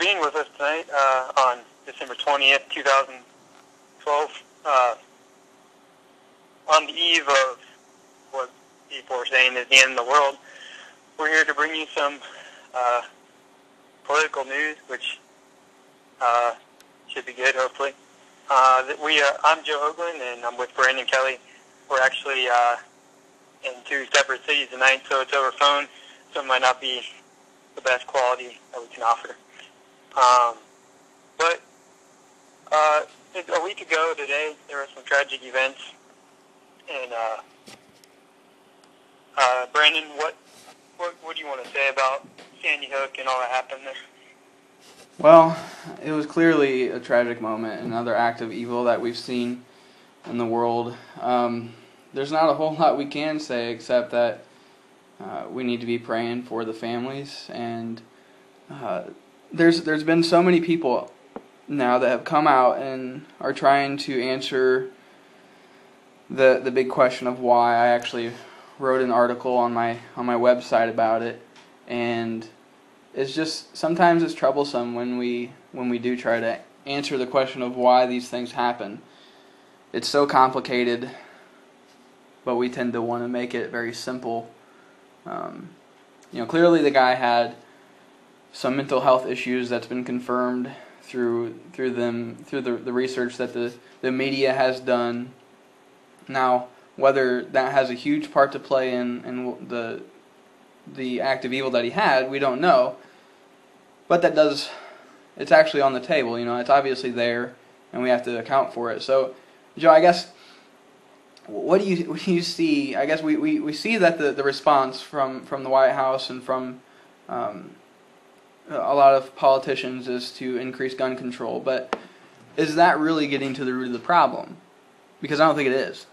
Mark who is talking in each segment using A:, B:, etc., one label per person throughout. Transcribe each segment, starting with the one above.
A: being with us tonight on December 20th, 2012, on the eve of what people are saying is the end of the world. We're here to bring you some political news, which should be good, hopefully. I'm Joe Hoagland, and I'm with Brandon Kelly. We're actually in two separate cities tonight, so it's over phone, so it might not be the best quality that we can offer. But a week ago today, there were some tragic events, and Brandon, what do you want to say about Sandy Hook and all that happened there?
B: Well, it was clearly a tragic moment, another act of evil that we've seen in the world. There's not a whole lot we can say except that we need to be praying for the families, and there's been so many people now that have come out and are trying to answer the big question of why. I actually wrote an article on my website about it, and it's just sometimes it's troublesome when we do try to answer the question of why these things happen. It's so complicated, but we tend to want to make it very simple. Clearly the guy had some mental health issues that's been confirmed through the research that the media has done. Now, whether that has a huge part to play in the act of evil that he had, we don't know. But it's actually on the table. It's obviously there, and we have to account for it. So, Joe, I guess, what do you see? I guess we see that the response from the White House and from a lot of politicians is to increase gun control. But is that really getting to the root of the problem? Because I don't think it is.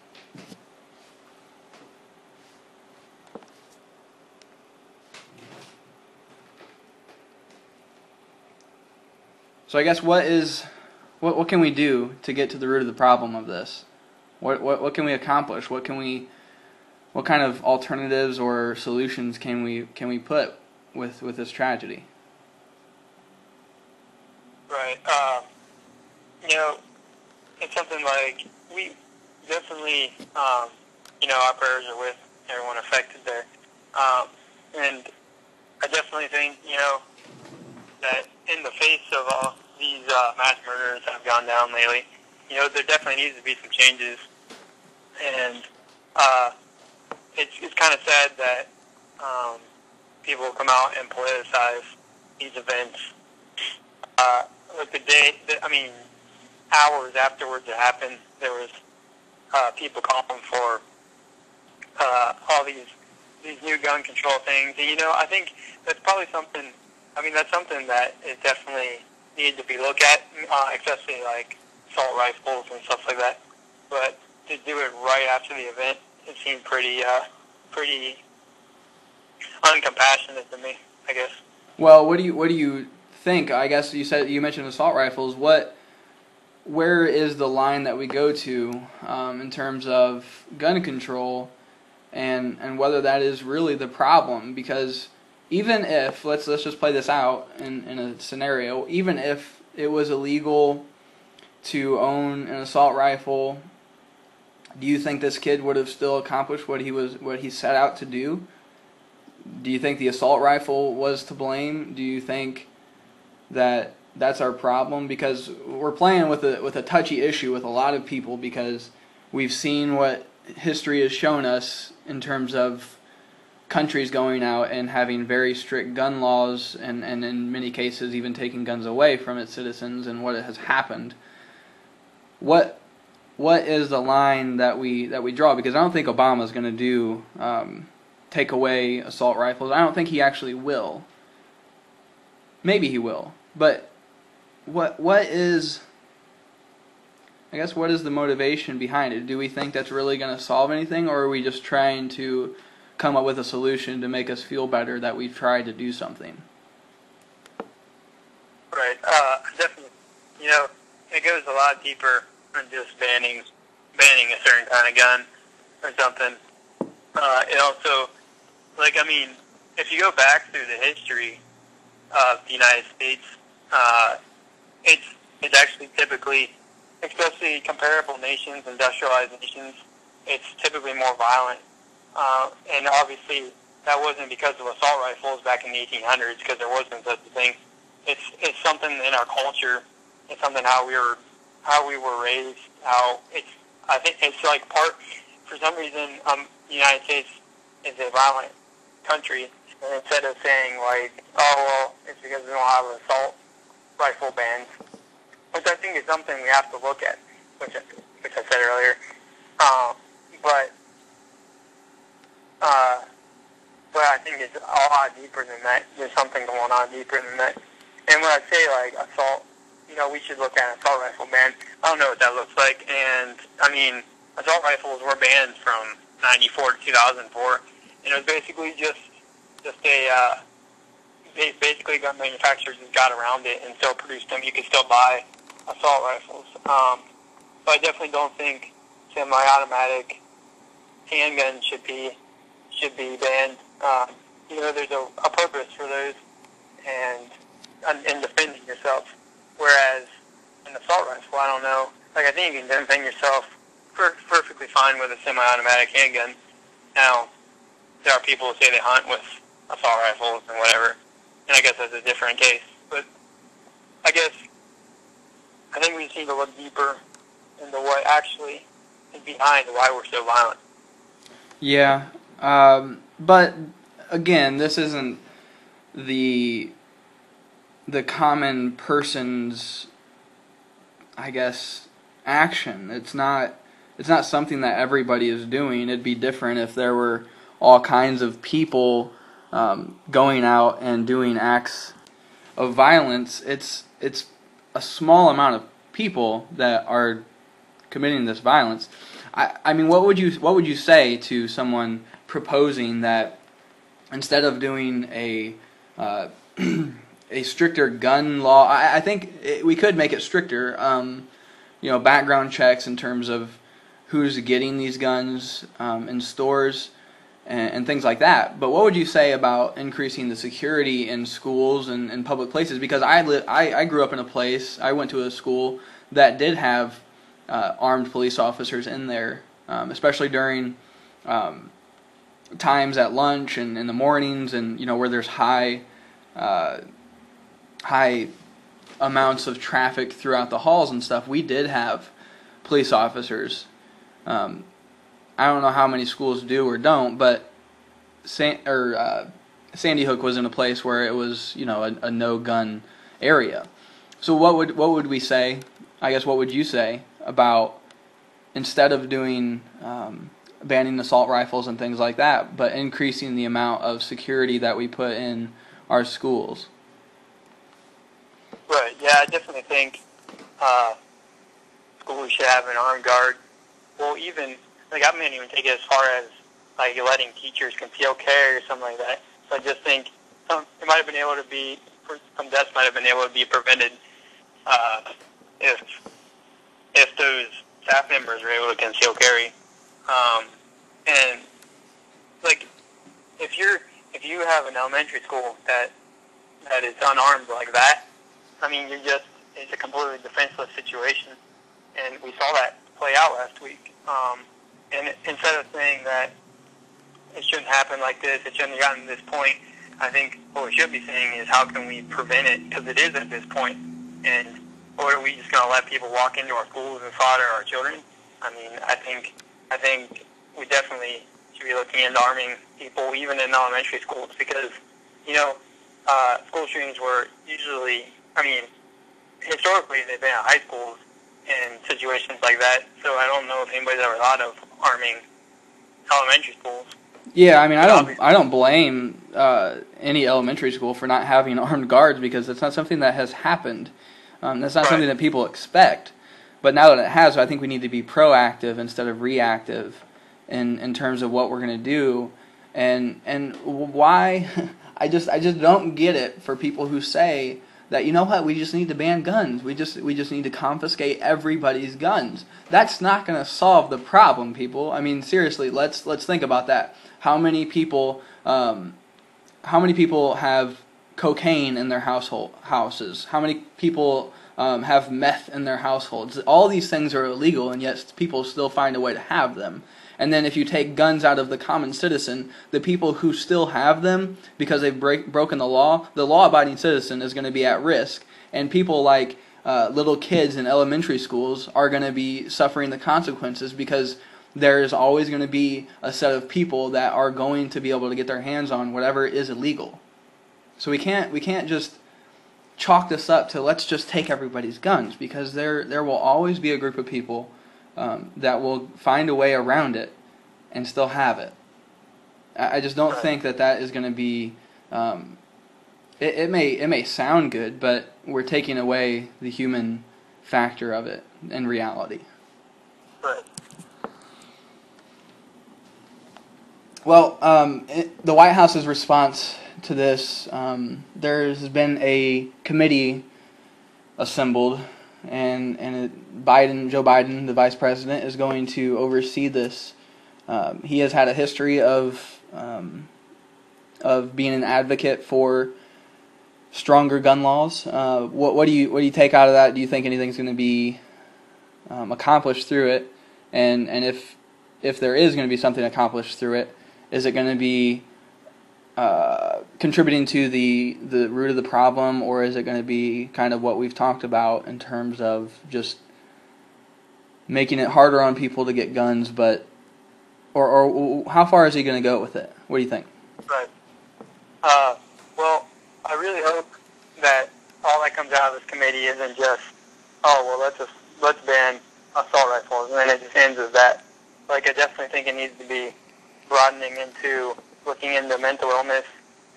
B: So I guess what can we do to get to the root of the problem of this? What can we accomplish? What kind of alternatives or solutions can we put with this tragedy?
A: Right. It's something like we definitely, our prayers are with everyone affected there, and I definitely think that in the face of all these mass murders that have gone down lately, there definitely needs to be some changes. And it's kind of sad that people come out and politicize these events. Hours afterwards it happened, there was people calling for all these new gun control things. And, I think that's probably something. That's something that is definitely needed to be looked at, especially like assault rifles and stuff like that. But to do it right after the event, it seemed pretty uncompassionate to me, I guess.
B: Well, what do you think? I guess you mentioned assault rifles. Where is the line that we go to in terms of gun control, and whether that is really the problem? Because even if, let's just play this out in a scenario, even if it was illegal to own an assault rifle, do you think this kid would have still accomplished what he set out to do? Do you think the assault rifle was to blame? Do you think that that's our problem? Because we're playing with a touchy issue with a lot of people, because we've seen what history has shown us in terms of countries going out and having very strict gun laws, and in many cases even taking guns away from its citizens, and what has happened. What is the line that we draw? Because I don't think Obama's going to take away assault rifles. I don't think he actually will. Maybe he will, but what is the motivation behind it? Do we think that's really going to solve anything, or are we just trying to come up with a solution to make us feel better that we've tried to do something?
A: Right. Definitely. It goes a lot deeper than just banning a certain kind of gun or something. It also, if you go back through the history of the United States, uh, it's actually typically, especially comparable nations, industrialized nations, it's typically more violent. And obviously, that wasn't because of assault rifles back in the 1800s, because there wasn't such a thing. It's something in our culture. It's something how we were raised. I think it's like part, for some reason, the United States is a violent country. And instead of saying like, oh well, it's because we don't have assault rifle bans, which I think is something we have to look at, which I said earlier. But I think it's a lot deeper than that. There's something going on deeper than that. And when I say like assault, we should look at an assault rifle ban. I don't know what that looks like. And I mean, assault rifles were banned from '94 to 2004, and it was basically just basically gun manufacturers just got around it and still produced them. You could still buy assault rifles. But I definitely don't think semi-automatic handguns should be banned. There's a purpose for those, and in defending yourself. Whereas an assault rifle, I don't know. Like, I think you can defend yourself perfectly fine with a semi-automatic handgun. Now, there are people who say they hunt with assault rifles and whatever, and I guess that's a different case. But I think we just need to look deeper into what actually is behind why we're so violent.
B: Yeah, but again, this isn't the common person's, I guess, action. It's not something that everybody is doing. It'd be different if there were all kinds of people going out and doing acts of violence. It's a small amount of people that are committing this violence. I mean, what would you say to someone proposing that instead of doing a stricter gun law, I think we could make it stricter. Background checks in terms of who's getting these guns in stores and things like that. But what would you say about increasing the security in schools and public places? Because I grew up in a place, I went to a school that did have armed police officers in there, especially during times at lunch and in the mornings, and where there's high amounts of traffic throughout the halls and stuff. We did have police officers. I don't know how many schools do or don't, but Sandy Hook was in a place where it was a no gun area. So what would we say? I guess what would you say about, instead of doing banning assault rifles and things like that, but increasing the amount of security that we put in our schools?
A: Right. Yeah, I definitely think schools should have an armed guard. Well, even I wouldn't even take it as far as like letting teachers conceal carry or something like that. So I just think some deaths might have been able to be prevented if those staff members were able to conceal carry. And like if you have an elementary school that is unarmed like that, I mean, it's a completely defenseless situation, and we saw that play out last week. And instead of saying that it shouldn't happen like this, it shouldn't have gotten to this point, I think what we should be saying is how can we prevent it, because it is at this point. Or are we just going to let people walk into our schools and slaughter our children? I mean, I think we definitely should be looking into arming people, even in elementary schools, because, school shootings were usually, historically they've been at high schools in situations like that, so I don't know if anybody's ever thought of arming elementary schools.
B: Yeah, I mean, I don't blame any elementary school for not having armed guards, because it's not something that has happened. That's not something that people expect. But now that it has, I think we need to be proactive instead of reactive in terms of what we're going to do. And why I just don't get it for people who say that, we just need to ban guns. We just need to confiscate everybody's guns. That's not going to solve the problem, people. I mean, seriously, let's think about that. How many people have cocaine in their houses? How many people have meth in their households? All these things are illegal, and yet people still find a way to have them. And then if you take guns out of the common citizen, the people who still have them because they've broken the law-abiding citizen is going to be at risk. And people like little kids in elementary schools are going to be suffering the consequences because there is always going to be a set of people that are going to be able to get their hands on whatever is illegal. So we can't just chalk this up to let's just take everybody's guns, because there will always be a group of people that will find a way around it and still have it. I just don't think that is going to be. It may sound good, but we're taking away the human factor of it in reality.
A: Right.
B: Well, the White House's response to this, there's been a committee assembled, and Joe Biden, the vice president, is going to oversee this. He has had a history of being an advocate for stronger gun laws. What do you take out of that? Do you think anything's going to be accomplished through it? And if there is going to be something accomplished through it, is it going to be contributing to the root of the problem, or is it going to be kind of what we've talked about in terms of just making it harder on people to get guns? But or how far is he going to go with it? What do you think?
A: Right. Well, I really hope that all that comes out of this committee isn't just, let's ban assault rifles, and then it just ends with that. Like, I definitely think it needs to be broadening into looking into mental illness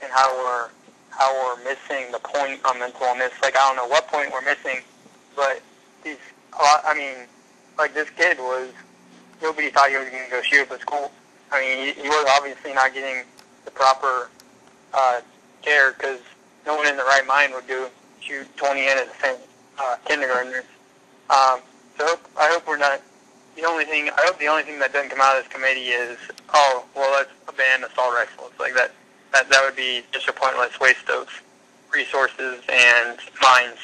A: and how we're missing the point on mental illness. Like, I don't know what point we're missing, but like this kid nobody thought he was going to go shoot up at school. I mean, he was obviously not getting the proper care, because no one in the right mind would go shoot 20 innocent kindergartners. So I hope we're not. I hope the only thing that doesn't come out of this committee is, let's ban assault rifles. Like that would be just a pointless waste of resources and minds.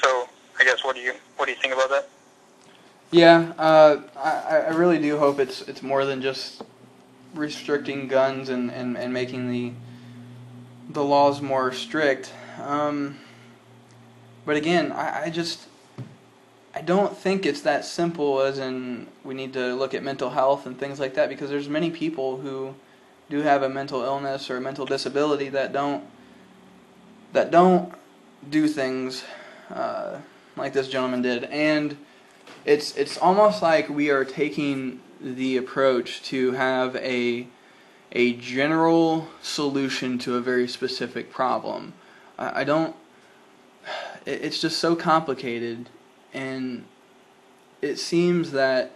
A: So I guess what do you think about that?
B: Yeah, I really do hope it's more than just restricting guns and making the laws more strict. But again, I don't think it's that simple as in we need to look at mental health and things like that, because there's many people who do have a mental illness or a mental disability that don't do things like this gentleman did. And it's almost like we are taking the approach to have a general solution to a very specific problem. It's just so complicated, and it seems that,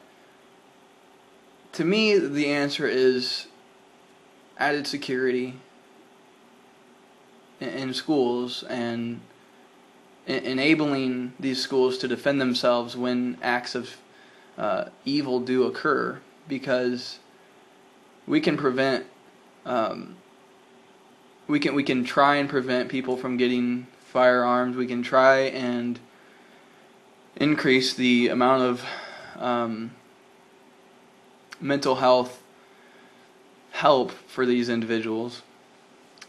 B: to me, the answer is added security in schools and enabling these schools to defend themselves when acts of evil do occur, because we can prevent we can try and prevent people from getting firearms. We can try and increase the amount of mental health help for these individuals.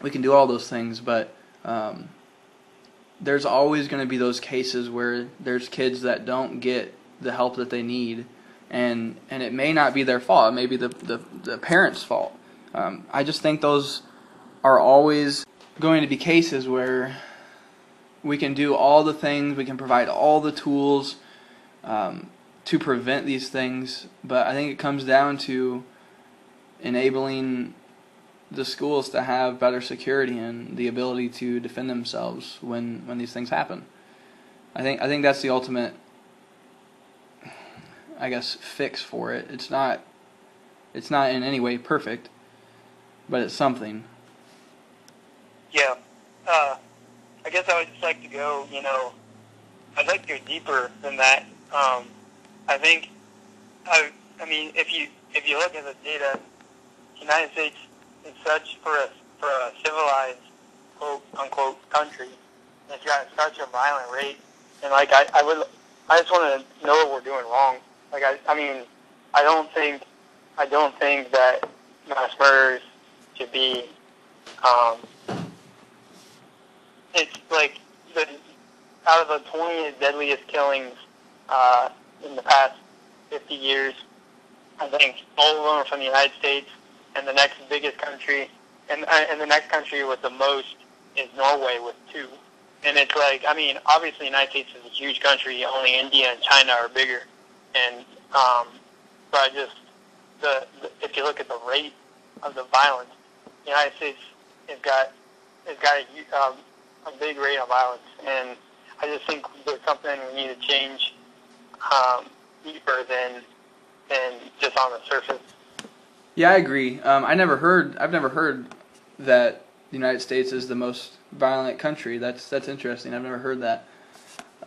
B: We can do all those things, but there's always going to be those cases where there's kids that don't get the help that they need, and it may not be their fault. It may be the parents' fault. I just think those are always going to be cases where we can do all the things, we can provide all the tools to prevent these things, but I think it comes down to enabling the schools to have better security and the ability to defend themselves when these things happen. I think that's the ultimate, I guess, fix for it. It's not in any way perfect, but it's something.
A: Yeah. I guess I would just like to go, I'd like to go deeper than that. I think, if you look at the data, the United States is such, for for a civilized, quote unquote, country. It's got such a violent rate, and like I just want to know what we're doing wrong. Like I mean, I don't think that mass murders should be. It's like out of the 20 deadliest killings in the past 50 years, I think all of them are from the United States, and the next biggest country, and the next country with the most is Norway with 2. And it's like, I mean, obviously the United States is a huge country. Only India and China are bigger. And but I just if you look at the rate of the violence, the United States has got a big rate of violence, and I just think there's something we need to change deeper than just on the surface.
B: Yeah, I agree. I've never heard that the United States is the most violent country. That's interesting. I've never heard that.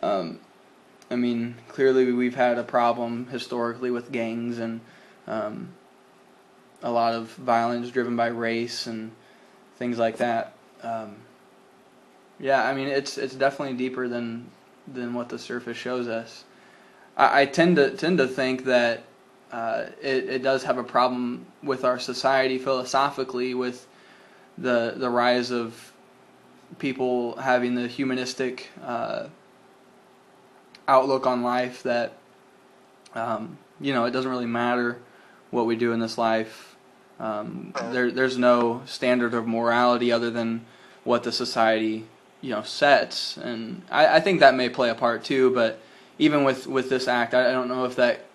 B: I mean, clearly we've had a problem historically with gangs and a lot of violence driven by race and things like that. Yeah, I mean it's definitely deeper than what the surface shows us. I tend to think that it does have a problem with our society philosophically, with the rise of people having the humanistic outlook on life that it doesn't really matter what we do in this life. There's no standard of morality other than what the society sets, and I think that may play a part too. But even with this act, I don't know if that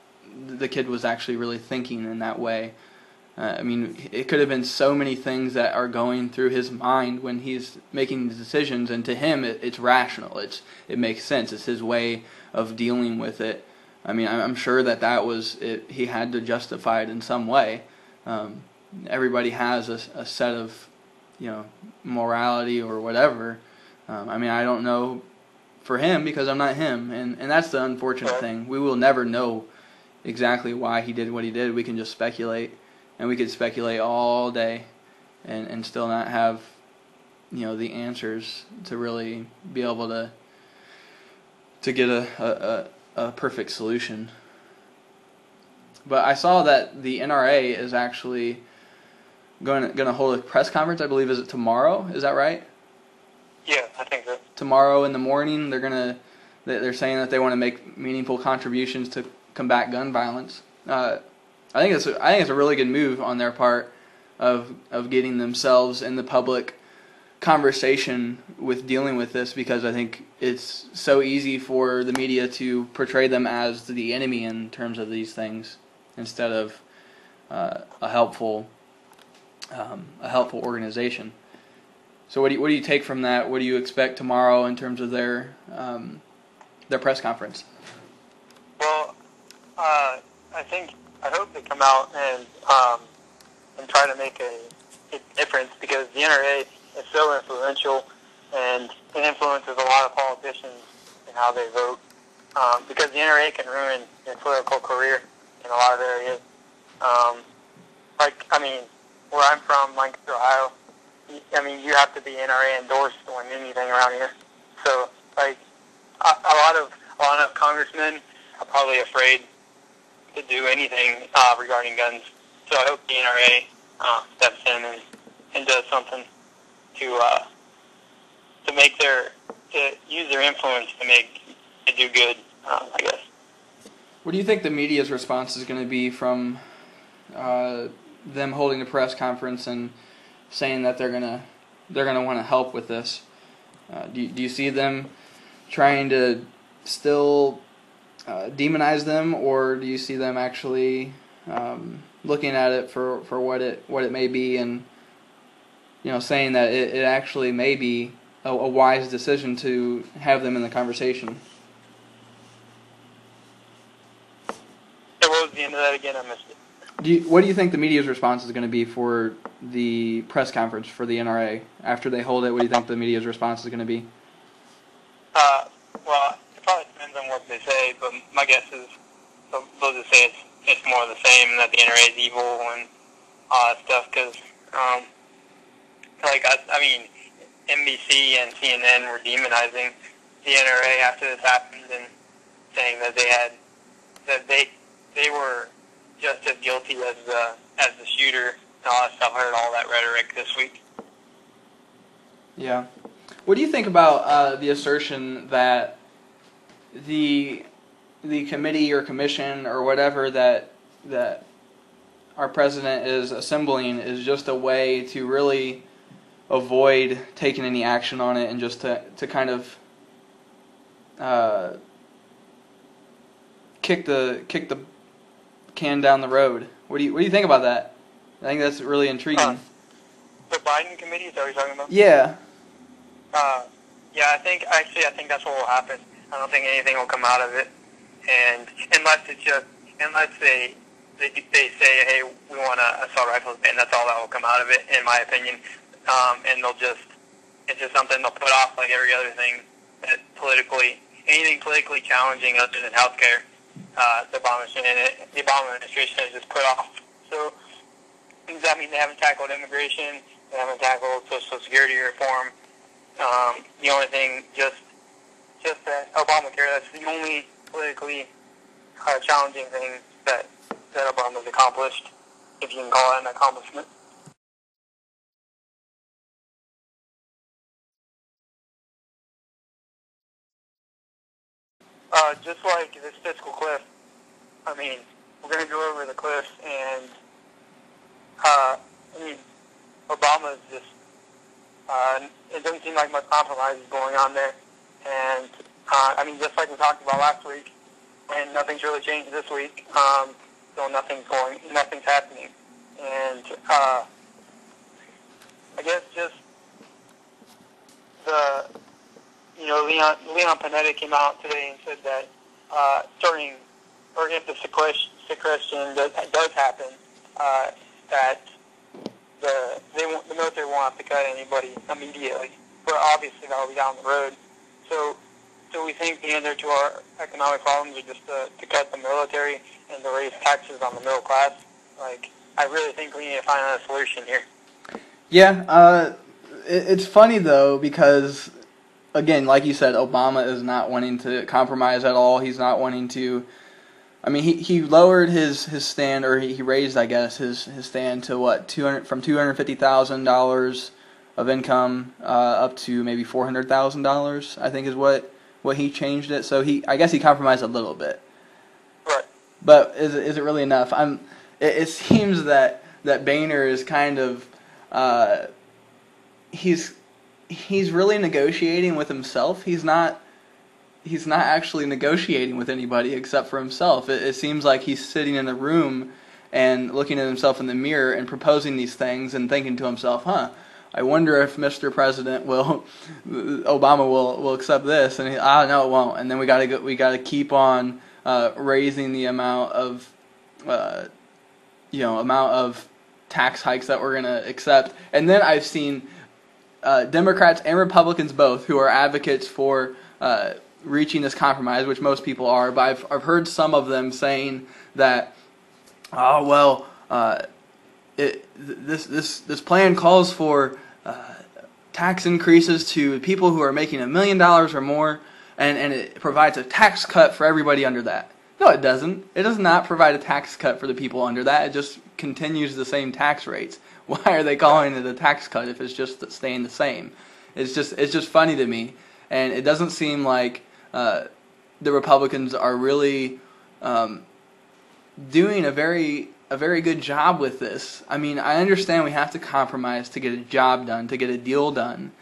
B: the kid was actually really thinking in that way. I mean, it could have been so many things that are going through his mind when he's making the decisions, and to him, it's rational. It makes sense. It's his way of dealing with it. I mean, I'm sure that was it. He had to justify it in some way. Everybody has a set of, morality or whatever. I mean, I don't know for him because I'm not him, and that's the unfortunate thing. We will never know exactly why he did what he did. We can just speculate. And we could speculate all day and still not have, the answers to really be able to get a perfect solution. But I saw that the NRA is actually going to hold a press conference. I believe, is it tomorrow? Is that right?
A: Yeah, I think so.
B: Tomorrow in the morning, they're saying that they want to make meaningful contributions to combat gun violence. I think it's a really good move on their part of getting themselves in the public conversation with dealing with this, because I think it's so easy for the media to portray them as the enemy in terms of these things instead of a helpful organization. So what do you take from that? What do you expect tomorrow in terms of their press conference?
A: Well, I hope they come out and try to make a difference, because the NRA is so influential, and it influences a lot of politicians in how they vote. Because the NRA can ruin your political career in a lot of areas. Where I'm from, Lancaster, Ohio, you have to be NRA endorsed to win anything around here. So, a lot of congressmen are probably afraid to do anything regarding guns. So I hope the NRA steps in and does something to use their influence to do good. I guess.
B: What do you think the media's response is going to be from them holding a press conference and saying that they're gonna want to help with this? Do you see them trying to still demonize them, or do you see them actually looking at it for what it may be, and saying that it actually may be a wise decision to have them in the conversation?
A: What was the end of that again? I missed it.
B: What do you think the media's response is going to be for the press conference for the NRA after they hold it? What do you think the media's response is going to be?
A: Well, it probably depends on what they say, but my guess is they'll just say it's more of the same, and that the NRA is evil and all that stuff. Because I mean, NBC and CNN were demonizing the NRA after this happened and saying that they were just as guilty as the shooter and all that stuff. I heard all that rhetoric this week.
B: Yeah. What do you think about the assertion that the committee or commission or whatever that our president is assembling is just a way to really avoid taking any action on it and just to kind of kick the can down the road? What do you think about that? I think that's really intriguing.
A: The Biden committee, is that what you're talking about?
B: Yeah.
A: Yeah, I think that's what will happen. I don't think anything will come out of it, and unless they say, hey, we want an assault rifles ban, that's all that will come out of it, in my opinion. And it's just something they'll put off like every other thing that anything politically challenging other than healthcare. The Obama administration has just put off. So does that mean they haven't tackled immigration? They haven't tackled Social Security reform? The only thing, just that Obamacare, that's the only politically challenging thing that Obama's accomplished, if you can call it an accomplishment. Just like this fiscal cliff, I mean, we're going to go over the cliff, and Obama's just, it doesn't seem like much compromise is going on there. And, just like we talked about last week, and nothing's really changed this week, so nothing's happening. And, I guess just Leon Panetta came out today and said that, if the sequestration does happen, that the military won't have to cut anybody immediately, but obviously that will be down the road. So we think the answer to our economic problems are just to cut the military and to raise taxes on the middle class. Like, I really think we need to find a solution here.
B: Yeah, it's funny though, because again, like you said, Obama is not wanting to compromise at all. He's not wanting to. I mean, he lowered his stand, or he raised, I guess, his stand to what, from $250,000 of income up to maybe $400,000. I think is what he changed it. So I guess he compromised a little bit.
A: Right.
B: But is it really enough? It seems that Boehner is kind of he's really negotiating with himself. He's not actually negotiating with anybody except for himself. It seems like he's sitting in a room and looking at himself in the mirror and proposing these things and thinking to himself, I wonder if Mr. President Obama will accept this, and no, it won't. And then we gotta keep on raising the amount of tax hikes that we're gonna accept. And then I've seen Democrats and Republicans both who are advocates for reaching this compromise, which most people are, but I've heard some of them saying that, this plan calls for tax increases to people who are making $1 million or more, and it provides a tax cut for everybody under that. No, it doesn't. It does not provide a tax cut for the people under that. It just continues the same tax rates. Why are they calling it a tax cut if it's just staying the same? It's just funny to me, and it doesn't seem like the Republicans are really doing a very good job with this. I mean, I understand we have to compromise to get a job done, to get a deal done,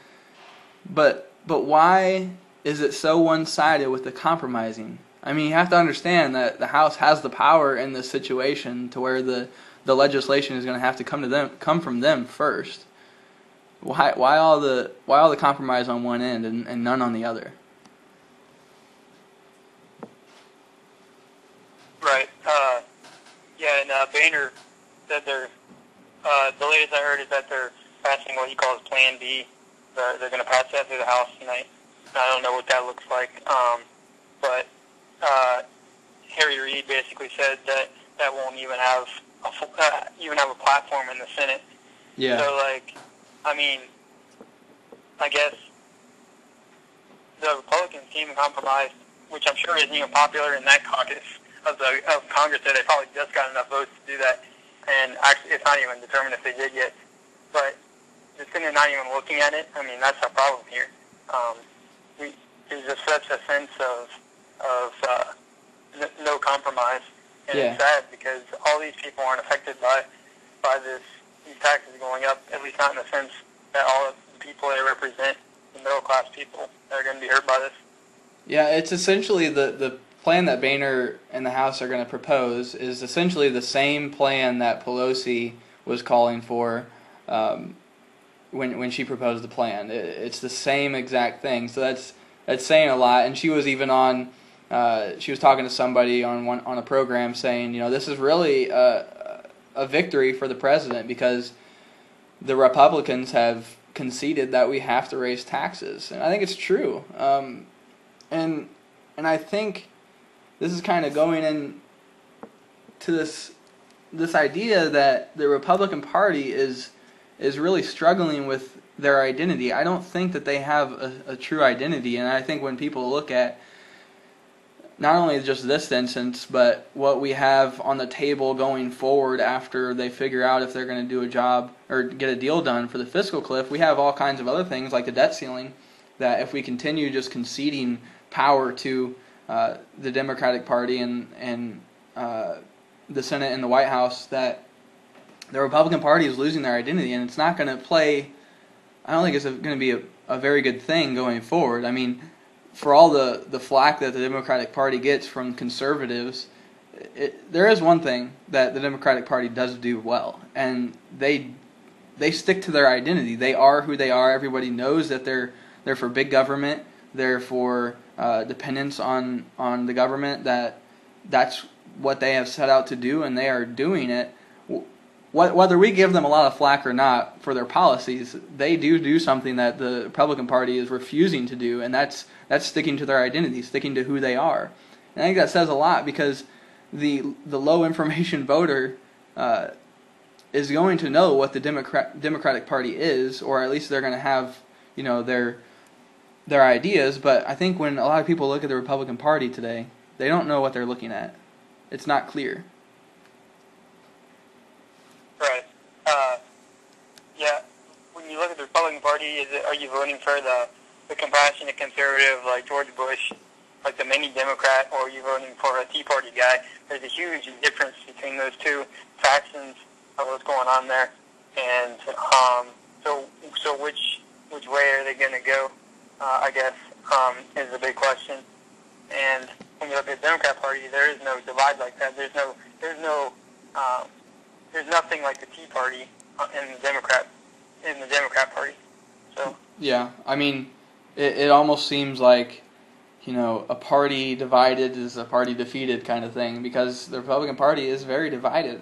B: but why is it so one-sided with the compromising? I mean, you have to understand that the House has the power in this situation to where the legislation is going to have to come from them first. Why all the compromise on one end and none on the other?
A: Right. Boehner said the latest I heard is that they're passing what he calls Plan B. They're going to pass that through the House tonight. I don't know what that looks like, but Harry Reid basically said that won't even have a platform in the Senate.
B: Yeah.
A: So I mean, I guess the Republicans came and compromised, which I'm sure isn't even popular in that caucus of Congress. That they probably just got enough votes to do that, and actually, it's not even determined if they did yet. But just sitting there not even looking at it, I mean, that's our problem here. There's just such a sense of no compromise, and it's sad because all these people aren't affected by these taxes going up, at least not in the sense that all of the people they represent, the middle class people, that are going to be hurt by this.
B: Yeah, it's essentially the plan that Boehner and the House are going to propose is essentially the same plan that Pelosi was calling for when she proposed the plan. It's the same exact thing. So that's saying a lot. And she was even on. She was talking to somebody on a program saying, this is really a victory for the president because the Republicans have conceded that we have to raise taxes, and I think it's true. And I think this is kind of going in to this idea that the Republican Party is really struggling with their identity. I don't think that they have a true identity, and I think when people look at not only just this instance, but what we have on the table going forward after they figure out if they're going to do a job or get a deal done for the fiscal cliff, we have all kinds of other things like the debt ceiling that if we continue just conceding power to the Democratic Party and the Senate and the White House, that the Republican Party is losing their identity, and it's not going to play. I don't think it's going to be a very good thing going forward. I mean, for all the flack that the Democratic Party gets from conservatives, there is one thing that the Democratic Party does do well, and they stick to their identity. They are who they are. Everybody knows that they're for big government. They're for dependence on the government. That's what they have set out to do, and they are doing it. Whether we give them a lot of flack or not for their policies, they do something that the Republican Party is refusing to do, and that's sticking to their identity, sticking to who they are. And I think that says a lot because the low information voter is going to know what the Democratic Party is, or at least they're going to have their ideas. But I think when a lot of people look at the Republican Party today, they don't know what they're looking at. It's not clear.
A: Right. Yeah. When you look at the Republican Party, are you voting for the compassionate conservative like George Bush, like the mini Democrat, or are you voting for a Tea Party guy? There's a huge difference between those two factions of what's going on there, and so which way are they going to go? I guess is the big question. And when you look at the Democrat Party, there is no divide like that. There's nothing like the Tea Party in the Democrat Party. So
B: yeah, I mean, it almost seems like a party divided is a party defeated kind of thing, because the Republican Party is very divided,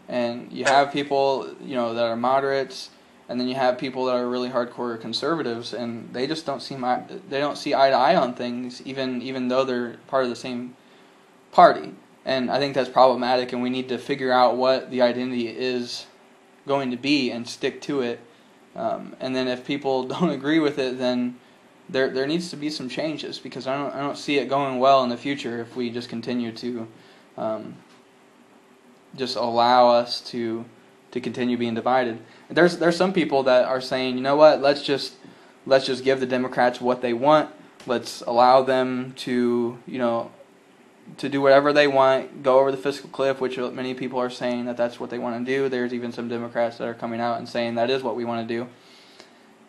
B: and you have people that are moderates, and then you have people that are really hardcore conservatives, and they just don't see eye to eye on things, even though they're part of the same party. And I think that's problematic, and we need to figure out what the identity is going to be and stick to it. And then if people don't agree with it, then there needs to be some changes, because I don't see it going well in the future if we just continue to just allow us to continue being divided. There's some people that are saying, you know what, let's just give the Democrats what they want. Let's allow them to to do whatever they want, go over the fiscal cliff, which many people are saying that that's what they want to do. There's even some Democrats that are coming out and saying that is what we want to do,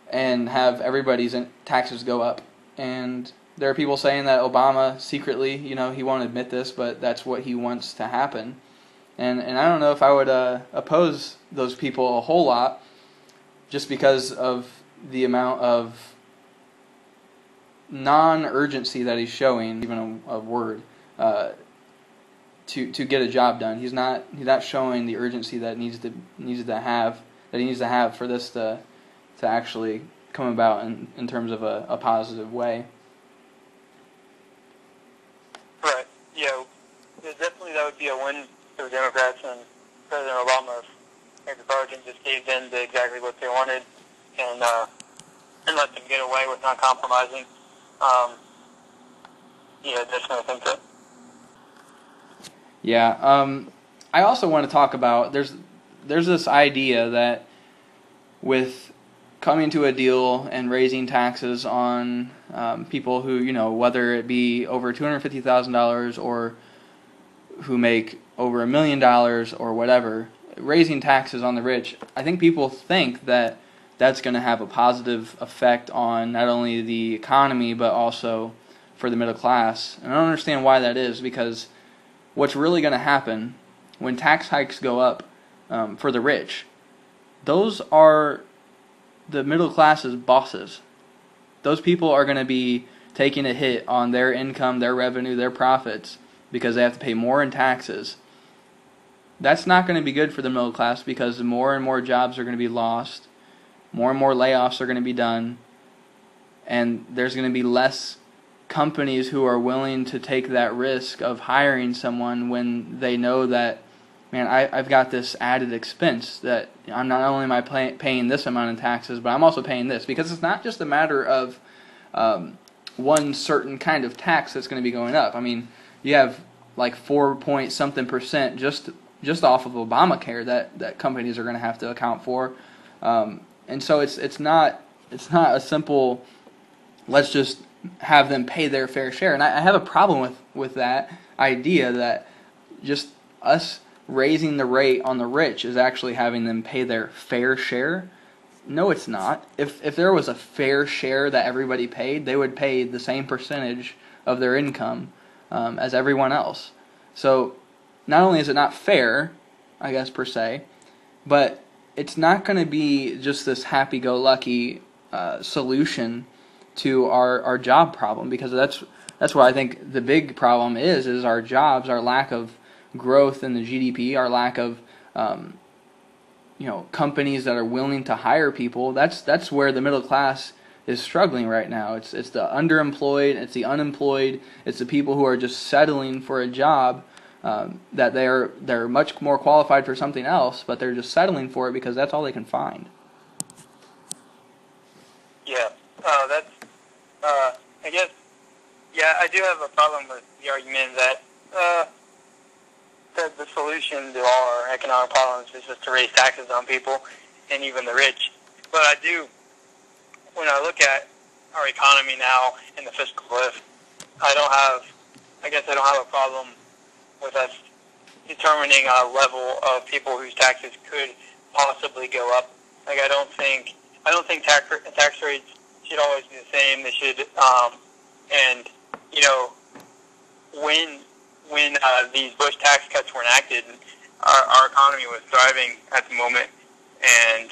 B: and have everybody's taxes go up. And there are people saying that Obama secretly, he won't admit this, but that's what he wants to happen. And I don't know if I would oppose those people a whole lot, just because of the amount of non-urgency that he's showing, even a word, to get a job done. He's not showing the urgency that he needs to have for this to actually come about in terms of a positive way.
A: Right. Yeah. Definitely that would be a win for the Democrats and President Obama if the Republicans just gave in to exactly what they wanted. and let them get away with not compromising. Yeah, definitely think that.
B: Yeah, I also want to talk about there's this idea that with coming to a deal and raising taxes on people who, whether it be over $250,000 or who make over $1 million or whatever, raising taxes on the rich, I think people think that that's going to have a positive effect on not only the economy but also for the middle class. And I don't understand why that is, because what's really going to happen when tax hikes go up for the rich, those are the middle class's bosses. Those people are going to be taking a hit on their income, their revenue, their profits, because they have to pay more in taxes. That's not going to be good for the middle class, because more and more jobs are going to be lost, more and more layoffs are going to be done, and there's going to be less companies who are willing to take that risk of hiring someone when they know that, man, I've got this added expense that I'm not only am I paying this amount in taxes, but I'm also paying this. Because it's not just a matter of one certain kind of tax that's going to be going up. I mean, you have like 4-point-something% just off of Obamacare that companies are going to have to account for, and so it's not a simple let's just have them pay their fair share. And I have a problem with that idea that just us raising the rate on the rich is actually having them pay their fair share. No, it's not. If there was a fair share that everybody paid, they would pay the same percentage of their income as everyone else. So not only is it not fair, I guess, per se, but it's not going to be just this happy-go-lucky solution to our job problem, because that's what I think the big problem is our jobs, our lack of growth in the GDP, our lack of companies that are willing to hire people. That's where the middle class is struggling right now. It's the underemployed, it's the unemployed, it's the people who are just settling for a job that they're much more qualified for something else, but they're just settling for it because that's all they can find.
A: Yeah, that's I guess. Yeah, I do have a problem with the argument that the solution to all our economic problems is just to raise taxes on people and even the rich. But I do, when I look at our economy now and the fiscal cliff, I don't have a problem with us determining a level of people whose taxes could possibly go up. Like I don't think tax rates should always be the same. They should, when these Bush tax cuts were enacted, our economy was thriving at the moment. And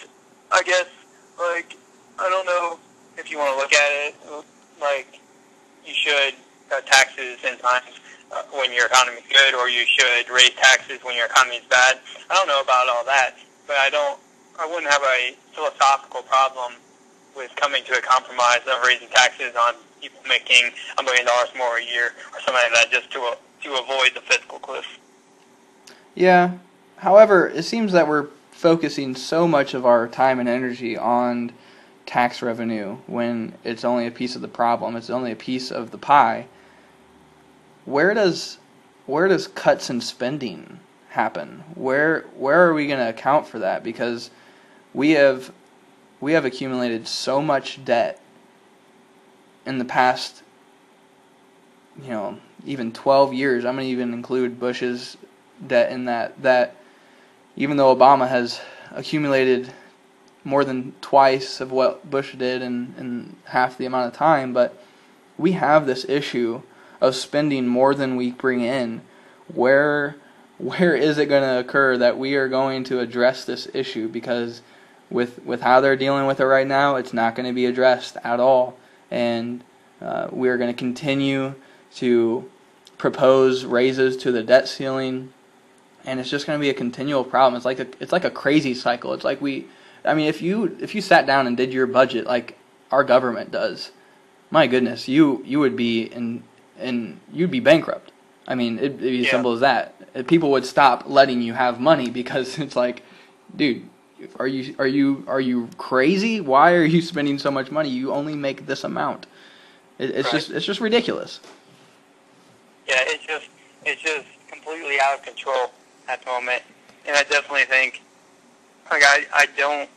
A: I guess, I don't know if you want to look at it, you should cut taxes in times when your economy is good, or you should raise taxes when your economy is bad. I don't know about all that, but I wouldn't have a philosophical problem with coming to a compromise of raising taxes on people making $1 million more a year or something like that, just to avoid the fiscal cliff.
B: Yeah. However, it seems that we're focusing so much of our time and energy on tax revenue when it's only a piece of the problem. It's only a piece of the pie. Where does cuts in spending happen? Where are we going to account for that? Because we have accumulated so much debt in the past, even 12 years. I'm going to even include Bush's debt in that even though Obama has accumulated more than twice of what Bush did in half the amount of time, but we have this issue of spending more than we bring in. Where is it going to occur that we are going to address this issue? Because with how they're dealing with it right now, it's not going to be addressed at all. And we're going to continue to propose raises to the debt ceiling, and it's just going to be a continual problem. It's like a crazy cycle. It's like if you sat down and did your budget like our government does, my goodness, you would be you'd be bankrupt. I mean, it'd be as simple as that. People would stop letting you have money because it's like, dude, are you crazy? Why are you spending so much money? You only make this amount. It's
A: Right.
B: it's just ridiculous.
A: Yeah, it's just completely out of control at the moment, and I definitely think, like, I don't,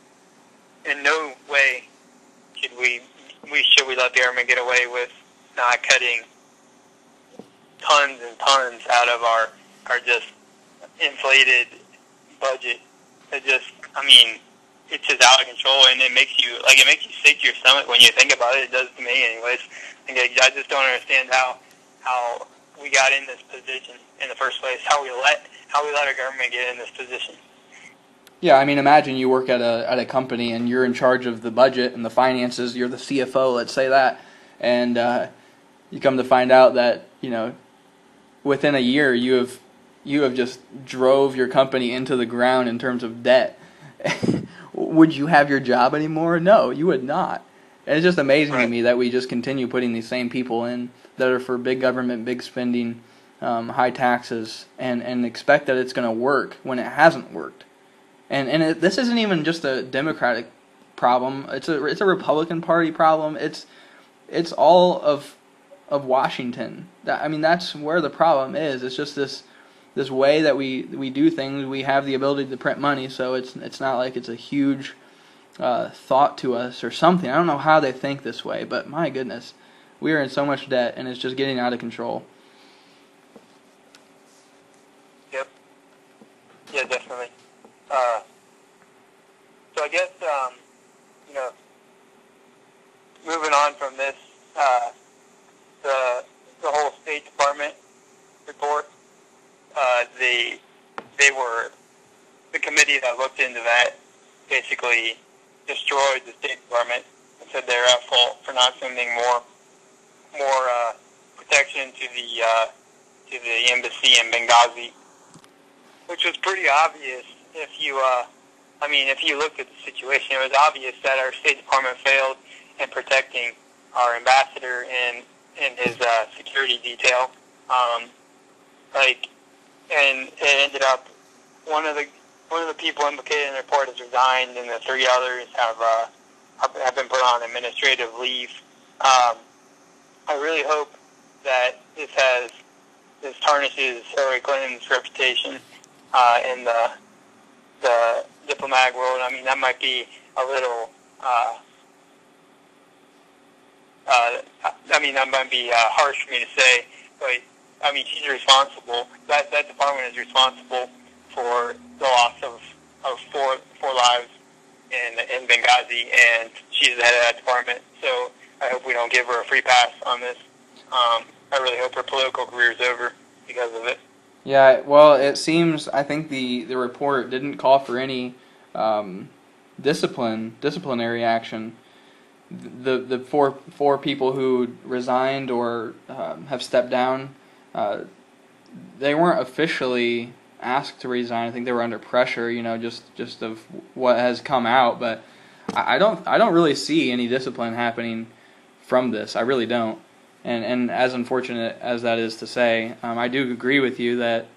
A: in no way should we let the government get away with not cutting tons and tons out of our just inflated budget. It just, I mean, it's just out of control, and it makes you sick to your stomach when you think about it. It does to me, anyways. I just don't understand how we got in this position in the first place. How we let our government get in this position.
B: Yeah, I mean, imagine you work at a company and you're in charge of the budget and the finances. You're the CFO, let's say that, and you come to find out that within a year you have just drove your company into the ground in terms of debt. Would you have your job anymore? No, you would not. And it's just amazing to me that we just continue putting these same people in that are for big government, big spending, high taxes, and expect that it's going to work when it hasn't worked. And this isn't even just a Democratic problem. It's a Republican Party problem. It's all of Washington. That's where the problem is. It's just this way that we do things. We have the ability to print money, so it's not like it's a huge thought to us or something. I don't know how they think this way, but my goodness, we are in so much debt, and it's just getting out of control.
A: Yep. Yeah, definitely. So I guess moving on from this, the whole State Department report, the committee that looked into that basically destroyed the State Department and said they're at fault for not sending more protection to the embassy in Benghazi, which was pretty obvious. If you looked at the situation, it was obvious that our State Department failed in protecting our ambassador and his security detail. And it ended up one of the people implicated in the report has resigned, and the three others have been put on administrative leave. I really hope that this tarnishes Hillary Clinton's reputation in the diplomatic world. I mean, that might be a little. That might be harsh for me to say, but I mean, she's responsible. That department is responsible for the loss of four lives in Benghazi, and she's the head of that department. So I hope we don't give her a free pass on this. I really hope her political career is over because of it.
B: Yeah, well, it seems, I think the report didn't call for any disciplinary action. The four people who resigned or have stepped down, they weren't officially asked to resign. I think they were under pressure, just of what has come out. But I don't really see any discipline happening from this. I really don't. And as unfortunate as that is to say, I do agree with you that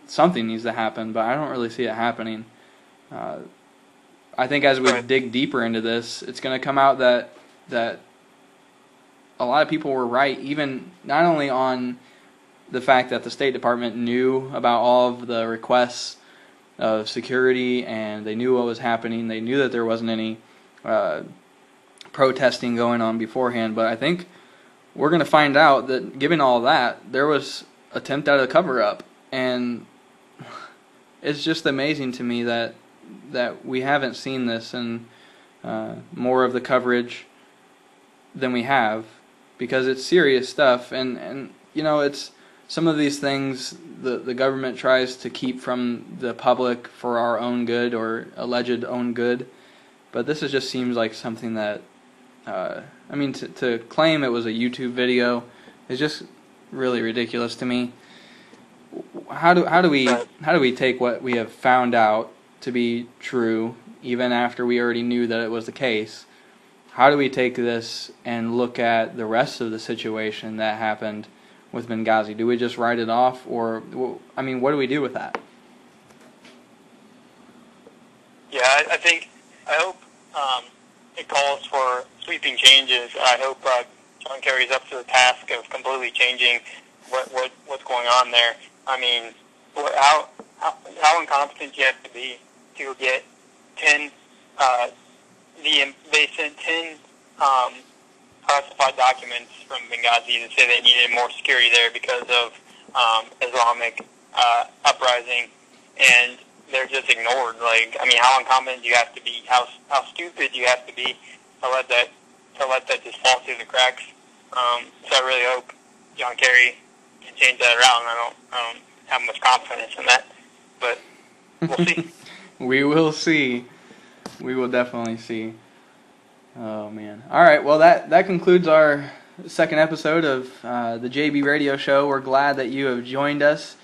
B: something needs to happen, but I don't really see it happening. I think as we dig deeper into this, it's going to come out that a lot of people were right, even not only on the fact that the State Department knew about all of the requests of security and they knew what was happening. They knew that there wasn't any protesting going on beforehand, but I think we're going to find out that given all that, there was attempt at a cover-up, and it's just amazing to me that we haven't seen this in more of the coverage than we have, because it's serious stuff, and it's some of these things the government tries to keep from the public for our own good or alleged own good, but this just seems like something that to claim it was a YouTube video is just really ridiculous to me. How do we take what we have found out to be true, even after we already knew that it was the case? How do we take this and look at the rest of the situation that happened with Benghazi? Do we just write it off, or what do we do with that?
A: Yeah, I hope it calls for sweeping changes. I hope John Kerry's up to the task of completely changing what's going on there. I mean, how incompetent do you have to be to get 10? They sent 10 classified documents from Benghazi to say they needed more security there because of Islamic uprising, and they're just ignored. Like, I mean, how incompetent do you have to be? How stupid do you have to be to let that just fall through the cracks? So I really hope John Kerry can change that around. I don't have much confidence in that, but we'll see.
B: We will see. We will definitely see. Oh, man. All right, well, that concludes our second episode of the JB Radio Show. We're glad that you have joined us.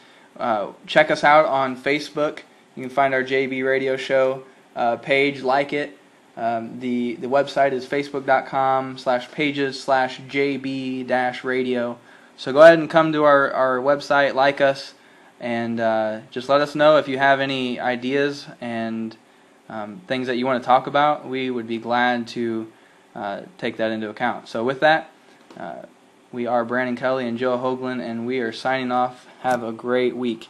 B: Check us out on Facebook. You can find our JB Radio Show page, like it. The website is facebook.com/pages/JB-radio. So go ahead and come to our website, like us, and just let us know if you have any ideas and things that you want to talk about. We would be glad to take that into account. So with that, we are Brandon Kelly and Joe Hoagland, and we are signing off. Have a great week.